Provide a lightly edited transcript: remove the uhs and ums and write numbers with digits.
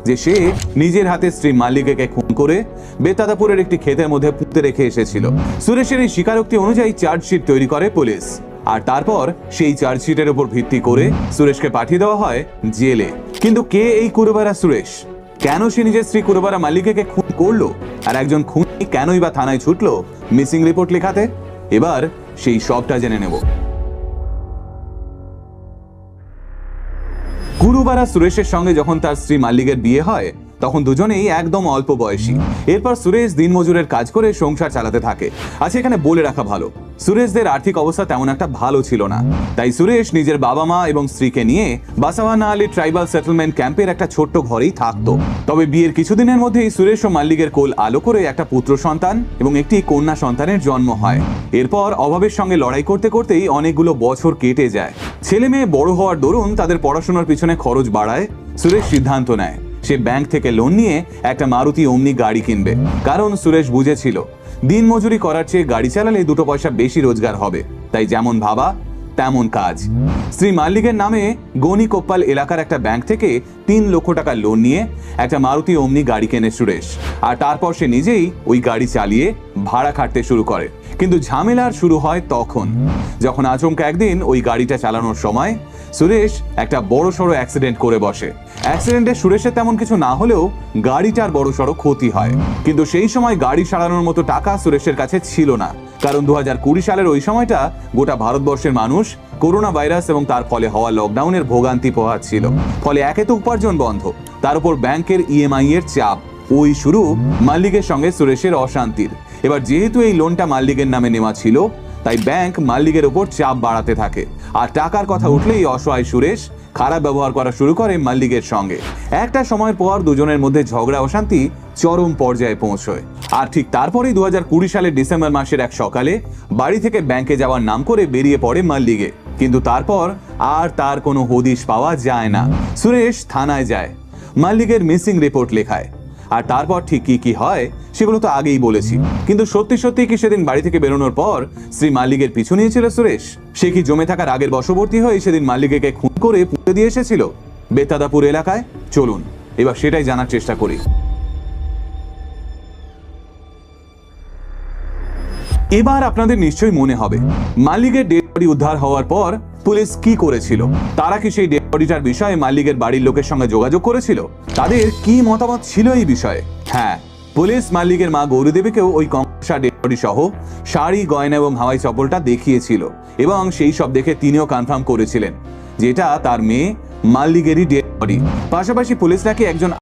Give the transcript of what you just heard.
যে সে নিজের হাতে স্ত্রী মাল্লিকাকে খুন করে বেতাদাপুরের একটি ক্ষেতের মধ্যে পুঁতে রেখে এসেছিল। সুরেশের এই স্বীকারোক্তি অনুযায়ী চার্জশিট তৈরি করে পুলিশ, আর তারপর সেই চার্জশিটের উপর ভিত্তি করে সুরেশকে পাঠিয়ে দেওয়া হয় জেলে। কিন্তু কে এই কুরুবারা সুরেশ? কেন সে নিজের স্ত্রী কুরুবারা মাল্লিকাকে খুন করলো? আর একজন খুনি কেনই বা থানায় ছুটলো মিসিং রিপোর্ট লেখাতে? এবার সেই সবটা জেনে নেব। কুরুবারা সুরেশের সঙ্গে যখন তার স্ত্রী মাল্লিকের বিয়ে হয় তখন দুজনেই একদম অল্প বয়সী। এরপর সুরেশ দিনমজুরের কাজ করে সংসার চালাতে থাকে। আচ্ছা, এখানে বলে রাখা ভালো, সুরেশদের আর্থিক অবস্থা তেমন একটা ভালো ছিল না। তাই সুরেশ নিজের বাবা মা এবং স্ত্রীকে নিয়ে বাসাওয়ানা আলী ট্রাইবাল সেটেলমেন্ট ক্যাম্পের একটা ছোট্ট ঘরেই থাকতো। তবে বিয়ের কিছুদিনের মধ্যেই সুরেশ ও মাল্লিকের কোল আলো করে একটা পুত্র সন্তান এবং একটি কন্যা সন্তানের জন্ম হয়। এরপর অভাবের সঙ্গে লড়াই করতে করতেই অনেকগুলো বছর কেটে যায়। ছেলে মেয়ে বড় হওয়ার দরুন তাদের পড়াশোনার পিছনে খরচ বাড়ায় সুরেশ সিদ্ধান্ত নেয় সে ব্যাংক থেকে লোন নিয়ে একটা মারুতি ওমনি গাড়ি কিনবে। কারণ সুরেশ বুঝেছিল দিন মজুরি করার চেয়ে গাড়ি চালালে দুটো পয়সা বেশি রোজগার হবে। তাই যেমন ভাবা তেমন কাজ। স্ত্রী মাল্লিকের নামে গনিকোপ্পাল এলাকার একটা ব্যাংক থেকে 3 লক্ষ টাকা লোন নিয়ে একটা মারুতি ওমনি গাড়ি কেনে সুরেশ। আর তারপর সে নিজেই ওই গাড়ি চালিয়ে ভাড়া খাটতে শুরু করে। কিন্তু ঝামেলার শুরু হয় তখন যখন আচমকা একদিন ওই গাড়িটা চালানোর সময় সুরেশ একটা বড়সড় অ্যাক্সিডেন্ট করে বসে। অ্যাক্সিডেন্টে সুরেশের তেমন কিছু না হলেও গাড়িটার বড়সড় ক্ষতি হয়। কিন্তু সেই সময় গাড়ি সারানোর মতো টাকা সুরেশের কাছে ছিল না। কারণ 2020 সালের ওই সময়টা গোটা ভারতবর্ষের মানুষ করোনা ভাইরাস এবং তার ফলে হওয়া লকডাউনের ভোগান্তি পোহাচ্ছিল। ফলে একে তো উপার্জন বন্ধ, তার উপর ব্যাংকের ইএমআই এর চাপ। ওই শুরু মাল্লিকের সঙ্গে সুরেশের অশান্তির। এবার যেহেতু এই লোনটা মাল্লিকের নামে নেওয়া ছিল তাই ব্যাংক মাল্লিকের উপর চাপ বাড়াতে থাকে। আর টাকার কথা উঠলেই অসহায় সুরেশ খারাপ ব্যবহার করা শুরু করে মাল্লিকের সঙ্গে। একটা সময়ের পর দুজনের মধ্যে ঝগড়া অশান্তি চরম পর্যায়ে পৌঁছয়। আর ঠিক তারপরেই 2020 সালের ডিসেম্বর মাসের এক সকালে বাড়ি থেকে ব্যাংকে যাওয়ার নাম করে বেরিয়ে পড়ে মাল্লিকে। কিন্তু তারপর আর তার কোনো হদিশ পাওয়া যায় না। সুরেশ থানায় যায়, মাল্লিকের মিসিং রিপোর্ট লেখায়। আর তারপর ঠিক কি হয় সেগুলো তো আগেই বলেছি। কিন্তু সত্যি সত্যি কি সেদিন বাড়ি থেকে বেরোনোর পর শ্রী মাল্লিকের পিছু নিয়েছিল সুরেশ? সে কি জমে থাকা রাগের বশবর্তী হয়ে সেদিন মাল্লিকে খুন করে পুঁতে দিয়ে এসেছিল বেতাদাপুর এলাকায়? চলুন এবার সেটাই জানার চেষ্টা করি। এবার আপনাদের নিশ্চয়ই মনে হবে মাল্লিকের ডেড বডি উদ্ধার হওয়ার পর পুলিশ কি করেছিল। তারা কি সেই ডেড বডিটার বিষয়ে মাল্লিকের বাড়ির লোকের সঙ্গে যোগাযোগ করেছিল? তাদের কি মতামত ছিল এই বিষয়ে? হ্যাঁ, পুলিশ মাল্লিকের মা গৌরীদেবীকেও ওই কংসা ডেড বডি সহ শাড়ি, গয়না এবং হাওয়াই চপ্পলটা দেখিয়েছিল এবং সেই সব দেখে তিনিও কনফার্ম করেছিলেন যেটা তার মেয়ে মাল্লিকেরই ডেড বডি। পাশাপাশি পুলিশ নাকি একজন